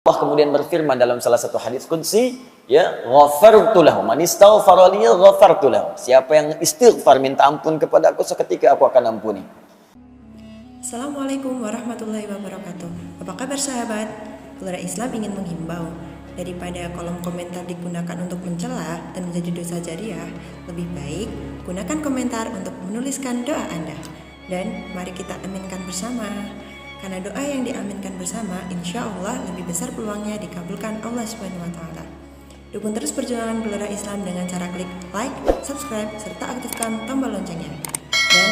Allah kemudian berfirman dalam salah satu hadis qudsi, ya, ghafartu lahu man istaghfara li ghafartu lahu. Siapa yang istighfar minta ampun kepada aku, seketika aku akan ampuni. Assalamualaikum warahmatullahi wabarakatuh. Apa kabar sahabat? Keluarga Islam ingin menghimbau, daripada kolom komentar digunakan untuk mencela dan menjadi dosa jariah, lebih baik gunakan komentar untuk menuliskan doa Anda. Dan mari kita aminkan bersama. Karena doa yang diaminkan bersama, insya Allah lebih besar peluangnya dikabulkan Allah Subhanahu wa Ta'ala. Dukung terus perjuangan Gelora Islam dengan cara klik like, subscribe, serta aktifkan tombol loncengnya. Dan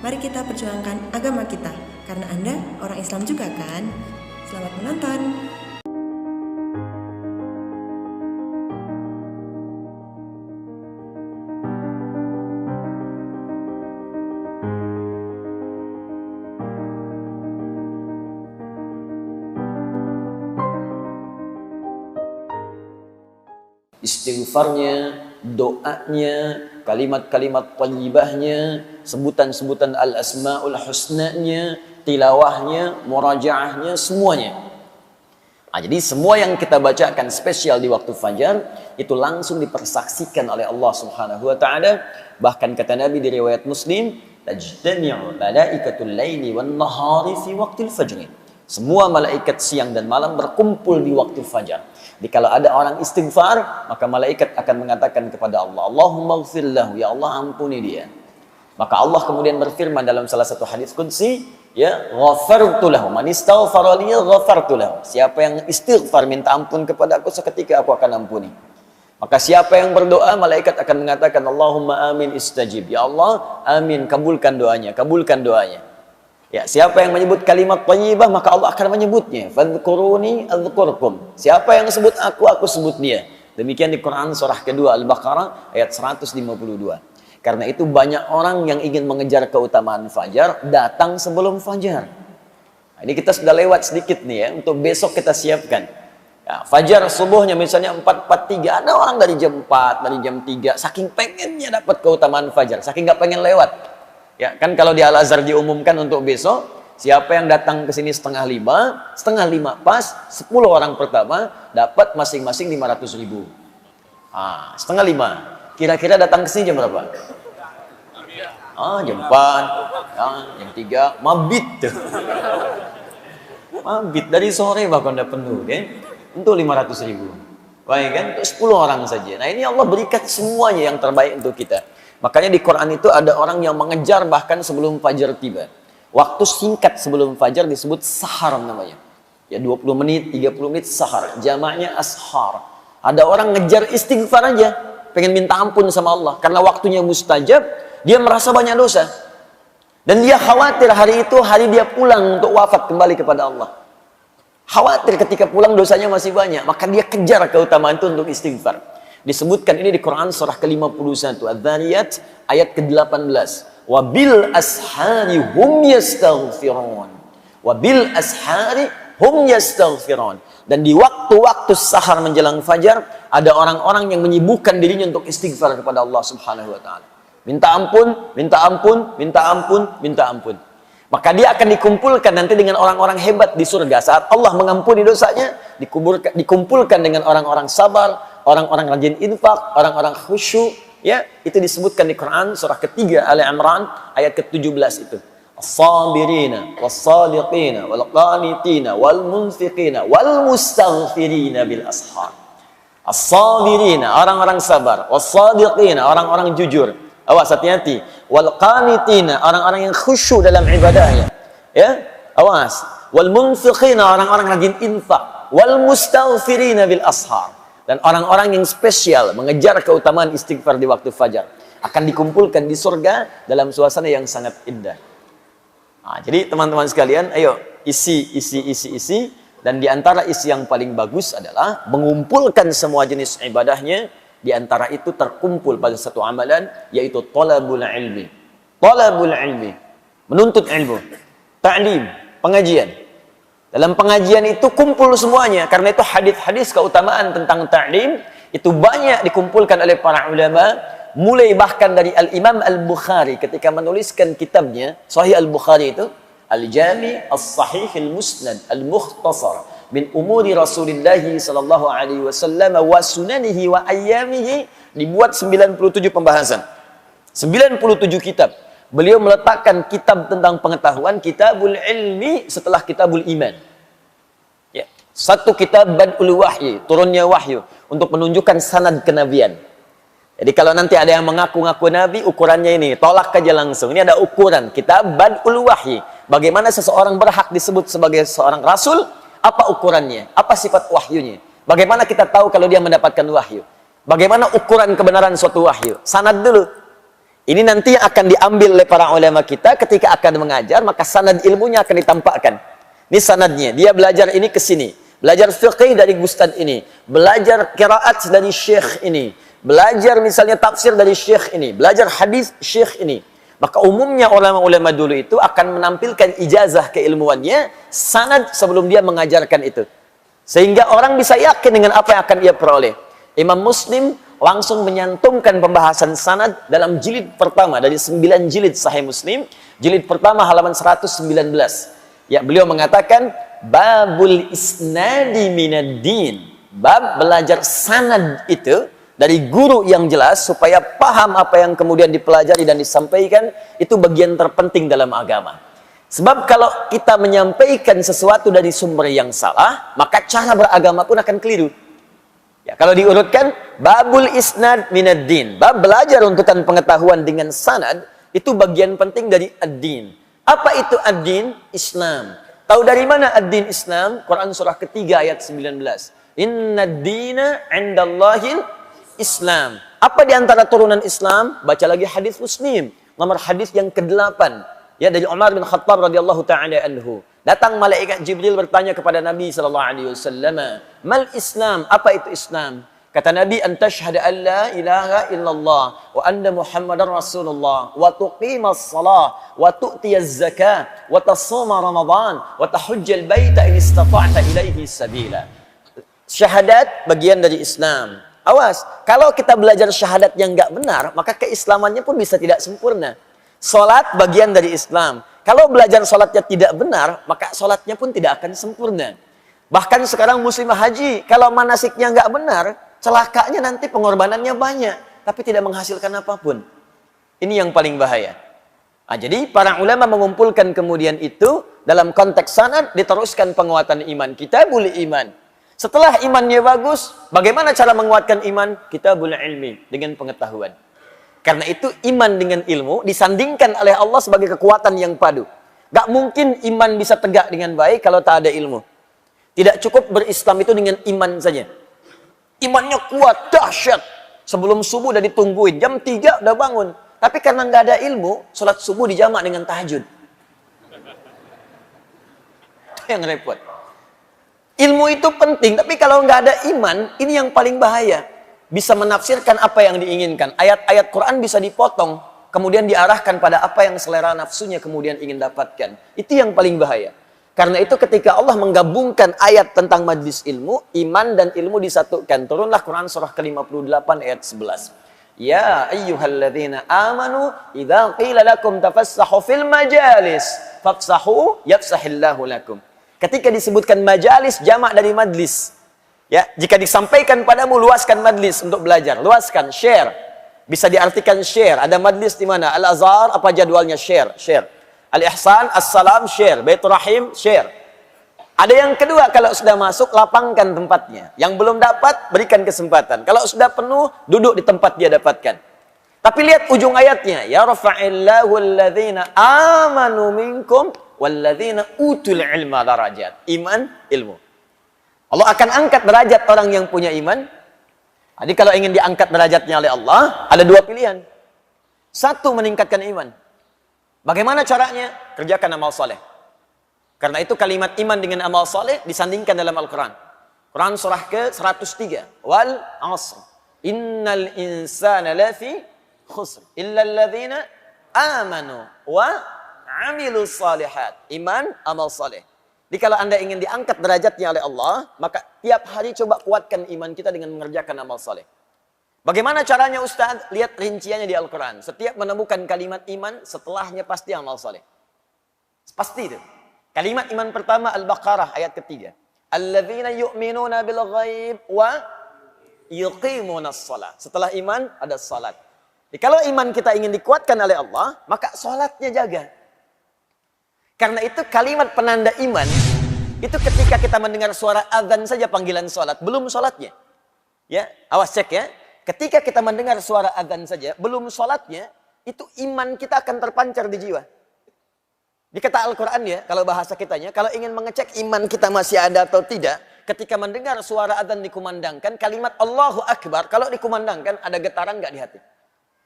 mari kita perjuangkan agama kita, karena Anda orang Islam juga kan? Selamat menonton! Istighfarnya, doanya, kalimat-kalimat thayyibahnya, sebutan-sebutan al-asmaul husnanya, tilawahnya, murajaahnya, semuanya. Jadi semua yang kita bacakan spesial di waktu fajar itu langsung dipersaksikan oleh Allah Subhanahu wa Ta'ala. Bahkan kata Nabi di riwayat Muslim, tajtami'u malaikatul laili wan nahari fi waqtil fajr. Semua malaikat siang dan malam berkumpul di waktu fajar. Jadi kalau ada orang istighfar, maka malaikat akan mengatakan kepada Allah, Allahumma ighfir lahu, ya Allah ampuni dia. Maka Allah kemudian berfirman dalam salah satu hadis qudsi, ya, ghafartu lahu man istaghfara li ghafartu lahu. Siapa yang istighfar minta ampun kepada aku, seketika aku akan ampuni. Maka siapa yang berdoa, malaikat akan mengatakan, Allahumma amin istajib. Ya Allah, amin, kabulkan doanya, kabulkan doanya. Ya, siapa yang menyebut kalimat thayyibah, maka Allah akan menyebutnya. Fadhkuruni adzkurkum. Siapa yang sebut aku sebut dia. Demikian di Quran surah kedua Al-Baqarah ayat 152. Karena itu banyak orang yang ingin mengejar keutamaan fajar datang sebelum fajar. Nah, ini kita sudah lewat sedikit nih ya, untuk besok kita siapkan. Ya, fajar subuhnya misalnya 4:43, ada orang dari jam 4, dari jam 3, saking pengennya dapat keutamaan fajar, saking nggak pengen lewat. Ya, kan kalau di Al-Azhar diumumkan untuk besok, siapa yang datang ke sini setengah lima pas, 10 orang pertama dapat masing-masing 500.000. Setengah 5. Kira-kira datang ke sini jam berapa? Jam 4, jam 3, mabit tuh. Mabit dari sore bahkan udah penuh, kan? Untuk 500.000. Baik kan? Untuk 10 orang saja. Nah, ini Allah berikan semuanya yang terbaik untuk kita. Makanya di Quran itu ada orang yang mengejar bahkan sebelum fajar tiba. Waktu singkat sebelum fajar disebut sahar namanya. Ya, 20 menit, 30 menit sahar. Jamaknya ashar. Ada orang ngejar istighfar aja, pengen minta ampun sama Allah. Karena waktunya mustajab, dia merasa banyak dosa. Dan dia khawatir hari itu hari dia pulang untuk wafat kembali kepada Allah. Khawatir ketika pulang dosanya masih banyak. Maka dia kejar keutamaan itu untuk istighfar. Disebutkan ini di Quran surah ke-51 Adz-Dzariyat ayat ke-18. Wabil ashari hum yastaghfirun. Wabil ashari hum yastaghfirun. Dan di waktu-waktu sahar menjelang fajar ada orang-orang yang menyibukkan dirinya untuk istighfar kepada Allah Subhanahu wa Ta'ala. Minta ampun, minta ampun, minta ampun, minta ampun. Maka dia akan dikumpulkan nanti dengan orang-orang hebat di surga. Saat Allah mengampuni dosanya, dikumpulkan dengan orang-orang sabar, orang-orang rajin infak, orang-orang khusyuk. Ya, itu disebutkan di Quran surah ketiga Ali Imran ayat ke-17 itu. As-sabirina was-sadiqina wal-qanitina wal-munfiqina wal-mustaghfirina bil ashar. As-sabirina, orang-orang sabar, was-sadiqina, orang-orang jujur. Awas, hati-hati. Wal-qanitina, orang-orang yang khusyuk dalam ibadahnya. Ya, awas. Wal-munfiqina, orang-orang rajin infak. Wal-mustaghfirina bil ashar. Dan orang-orang yang spesial mengejar keutamaan istighfar di waktu fajar akan dikumpulkan di surga dalam suasana yang sangat indah. Jadi teman-teman sekalian, ayo isi. Dan di antara isi yang paling bagus adalah mengumpulkan semua jenis ibadahnya. Di antara itu terkumpul pada satu amalan, yaitu talabul ilmi. Talabul ilmi, menuntut ilmu. Ta'lim, pengajian. Dalam pengajian itu kumpul semuanya. Karena itu hadis-hadis keutamaan tentang ta'lim itu banyak dikumpulkan oleh para ulama, mulai bahkan dari Al-Imam Al-Bukhari ketika menuliskan kitabnya Sahih Al-Bukhari itu Al-Jami As-Sahih Al-Musnad Al-Mukhtasar min umuri Rasulullah sallallahu alaihi wasallam wa sunanihi wa ayyamihi, dibuat 97 pembahasan. 97 kitab. Beliau meletakkan kitab tentang pengetahuan, kitabul ilmi setelah kitabul iman. Ya. Satu kitab badul wahyi, turunnya wahyu untuk menunjukkan sanad kenabian. Jadi kalau nanti ada yang mengaku-ngaku nabi, ukurannya ini, tolak aja langsung. Ini ada ukuran, kitab badul wahyi. Bagaimana seseorang berhak disebut sebagai seorang rasul? Apa ukurannya? Apa sifat wahyunya? Bagaimana kita tahu kalau dia mendapatkan wahyu? Bagaimana ukuran kebenaran suatu wahyu? Sanad dulu. Ini nanti akan diambil oleh para ulama kita ketika akan mengajar, maka sanad ilmunya akan ditampakkan. Ini sanadnya, dia belajar ini ke sini. Belajar fiqih dari ustaz ini. Belajar qiraat dari syekh ini. Belajar misalnya tafsir dari syekh ini. Belajar hadis syekh ini. Maka umumnya ulama-ulama dulu itu akan menampilkan ijazah keilmuannya, sanad sebelum dia mengajarkan itu. Sehingga orang bisa yakin dengan apa yang akan ia peroleh. Imam Muslim langsung menyantumkan pembahasan sanad dalam jilid pertama dari 9 jilid Sahih Muslim, jilid pertama halaman 119. Ya, beliau mengatakan babul isnadi minad din. Bab belajar sanad itu dari guru yang jelas supaya paham apa yang kemudian dipelajari dan disampaikan, itu bagian terpenting dalam agama. Sebab kalau kita menyampaikan sesuatu dari sumber yang salah, maka cara beragama pun akan keliru. Ya, kalau diurutkan, babul isnad minad din. Bab belajar runtutan pengetahuan dengan sanad, itu bagian penting dari ad-din. Apa itu ad-din? Islam. Tahu dari mana ad-din Islam? Quran surah ketiga ayat 19. Inna ad-dina 'indallahil Islam. Apa di antara turunan Islam? Baca lagi hadis Muslim. Nomor hadis yang ke-8. Ya, dari Umar bin Khattab radhiyallahu ta'ala anhu. Datang malaikat Jibril bertanya kepada Nabi sallallahu alaihi wasallam, "Mal Islam?" Apa itu Islam? Kata Nabi, "An tashhadu an la ilaha illallah wa anna Muhammadar Rasulullah wa tuqimas shalah wa tu'tiyaz zakah wa tasuma Ramadan wa tahujjal baita in istata'ta ilaihi sabila." Syahadat bagian dari Islam. Awas, kalau kita belajar syahadat yang enggak benar, maka keislamannya pun bisa tidak sempurna. Salat bagian dari Islam. Kalau belajar salatnya tidak benar, maka salatnya pun tidak akan sempurna. Bahkan sekarang muslimah haji, kalau manasiknya nggak benar, celakanya nanti pengorbanannya banyak, tapi tidak menghasilkan apapun. Ini yang paling bahaya. Nah, jadi para ulama mengumpulkan kemudian itu, dalam konteks sanad, diteruskan penguatan iman. Kitabul iman. Setelah imannya bagus, bagaimana cara menguatkan iman? Kitabul ilmi, dengan pengetahuan. Karena itu iman dengan ilmu disandingkan oleh Allah sebagai kekuatan yang padu. Gak mungkin iman bisa tegak dengan baik kalau tak ada ilmu. Tidak cukup berislam itu dengan iman saja. Imannya kuat, dahsyat. Sebelum subuh udah ditungguin, jam 3 udah bangun. Tapi karena nggak ada ilmu, sholat subuh dijamak dengan tahajud. Itu yang repot. Ilmu itu penting, tapi kalau nggak ada iman, ini yang paling bahaya. Bisa menafsirkan apa yang diinginkan. Ayat-ayat Quran bisa dipotong, kemudian diarahkan pada apa yang selera nafsunya kemudian ingin dapatkan. Itu yang paling bahaya. Karena itu ketika Allah menggabungkan ayat tentang majlis ilmu, iman dan ilmu disatukan. Turunlah Quran surah ke-58 ayat 11. Ya ayyuhalladzina amanu idza qila lakum tafassahu fil majalis fafsahu yafsahillahu lakum. Ketika disebutkan majalis, jamak dari majlis. Ya, jika disampaikan padamu, luaskan majlis untuk belajar, luaskan, share. Bisa diartikan share. Ada majlis di mana? Al-Azhar, apa jadwalnya? Share. Al-Ihsan, As-Salam, share. Baitur Rahim, share. Ada yang kedua, kalau sudah masuk, lapangkan tempatnya. Yang belum dapat, berikan kesempatan. Kalau sudah penuh, duduk di tempat dia dapatkan. Tapi lihat ujung ayatnya. Ya rafa'illahu alladhina amanu minkum walladhina utul ilma darajat. Iman, ilmu. Allah akan angkat derajat orang yang punya iman. Jadi kalau ingin diangkat derajatnya oleh Allah, ada dua pilihan. Satu, meningkatkan iman. Bagaimana caranya? Kerjakan amal soleh. Karena itu kalimat iman dengan amal soleh disandingkan dalam Al-Quran. Quran surah ke-103. Wal asr. Innal insana lafi khusr. Illa alladhina amanu wa amilu salihat. Iman, amal soleh. Jadi kalau Anda ingin diangkat derajatnya oleh Allah, maka tiap hari coba kuatkan iman kita dengan mengerjakan amal soleh. Bagaimana caranya Ustaz? Lihat rinciannya di Al-Quran. Setiap menemukan kalimat iman, setelahnya pasti amal soleh. Pasti itu. Kalimat iman pertama Al-Baqarah ayat ketiga. Alladzina yu'minuna bil ghaib wa yuqimunas shalah. Setelah iman ada salat. Jadi, kalau iman kita ingin dikuatkan oleh Allah, maka salatnya jaga. Karena itu kalimat penanda iman itu ketika kita mendengar suara azan saja panggilan salat, belum salatnya. Ya, awas cek ya. Ketika kita mendengar suara azan saja, belum salatnya, itu iman kita akan terpancar di jiwa. Di kata Al-Quran ya, kalau bahasa kitanya, kalau ingin mengecek iman kita masih ada atau tidak, ketika mendengar suara azan dikumandangkan, kalimat Allahu Akbar, kalau dikumandangkan, ada getaran nggak di hati?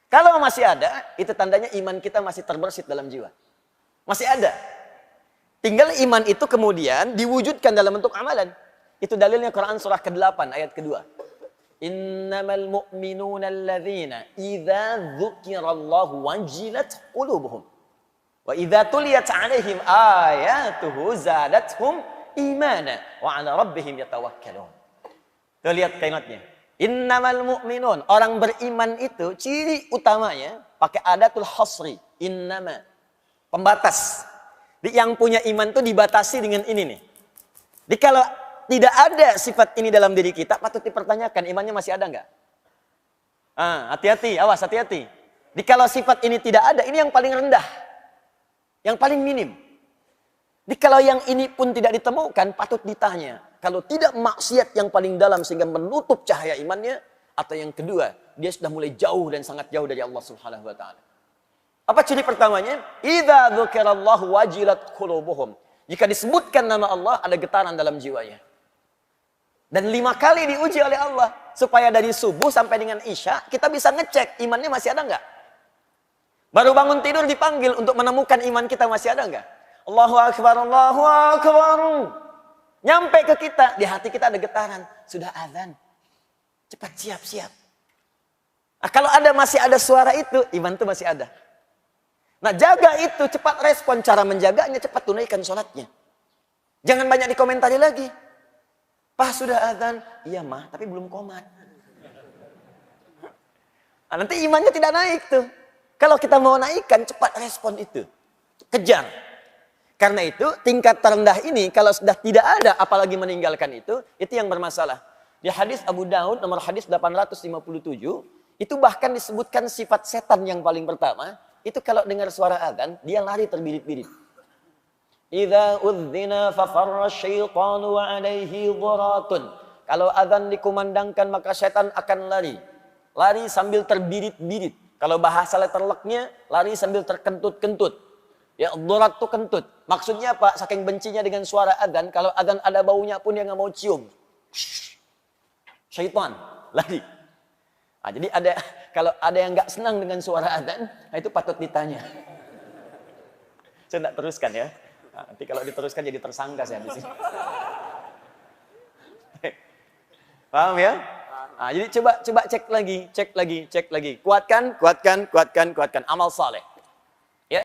Kalau masih ada, itu tandanya iman kita masih terbersit dalam jiwa. Masih ada. Tinggal iman itu kemudian diwujudkan dalam bentuk amalan. Itu dalilnya Quran surah ke-8 ayat kedua. Innamal mu'minuna alladzina idza dzukirallahu wajilat qulubuhum wa idza tuliyat 'alaihim ayatuhu zadatuhum imana wa 'ala rabbihim yatawakkalun. Tuh lihat kalimatnya. Innamal mu'minun, orang beriman itu ciri utamanya pakai adatul hasri, innama, pembatas. Yang punya iman itu dibatasi dengan ini nih. Jadi kalau tidak ada sifat ini dalam diri kita, patut dipertanyakan imannya masih ada nggak? Hati-hati, awas hati-hati. Jadi kalau sifat ini tidak ada, ini yang paling rendah. Yang paling minim. Jadi kalau yang ini pun tidak ditemukan, patut ditanya. Kalau tidak maksiat yang paling dalam sehingga menutup cahaya imannya, atau yang kedua, dia sudah mulai jauh dan sangat jauh dari Allah Subhanahu wa taala. Apa ciri pertamanya? Idza dzukirallahu wajilat qulubuhum. Jika disebutkan nama Allah, ada getaran dalam jiwanya. Dan 5 kali diuji oleh Allah. Supaya dari subuh sampai dengan isya, kita bisa ngecek imannya masih ada enggak. Baru bangun tidur dipanggil untuk menemukan iman kita masih ada enggak. Allahu Akbar, Allahu Akbar. Nyampe ke kita, di hati kita ada getaran. Sudah azan. Cepat siap-siap. Nah, kalau masih ada suara itu, iman itu masih ada. Nah, jaga itu, cepat respon. Cara menjaganya, cepat tunaikan sholatnya. Jangan banyak dikomentari lagi. Pak, sudah azan. Iya, mah, tapi belum qomat. Nah, nanti imannya tidak naik tuh. Kalau kita mau naikkan, cepat respon itu. Kejar. Karena itu, tingkat terendah ini, kalau sudah tidak ada, apalagi meninggalkan itu yang bermasalah. Di hadis Abu Daud, nomor hadis 857, itu bahkan disebutkan sifat setan yang paling pertama, itu kalau dengar suara azan, dia lari terbirit-birit. Idza udzina fafarra syaitanu wa alaihi dhuratun. Kalau azan dikumandangkan maka setan akan lari. Lari sambil terbirit-birit. Kalau bahasa letterleknya, lari sambil terkentut-kentut. Ya, dhurat itu kentut. Maksudnya apa? Saking bencinya dengan suara azan, kalau azan ada baunya pun dia nggak mau cium. Syaitan lari. Nah, jadi kalau ada yang nggak senang dengan suara azan, nah itu patut ditanya. Saya tidak teruskan ya. Nah, nanti kalau diteruskan jadi tersangka saya di sini. Paham ya? Nah, jadi coba cek lagi. Kuatkan amal saleh. Ya.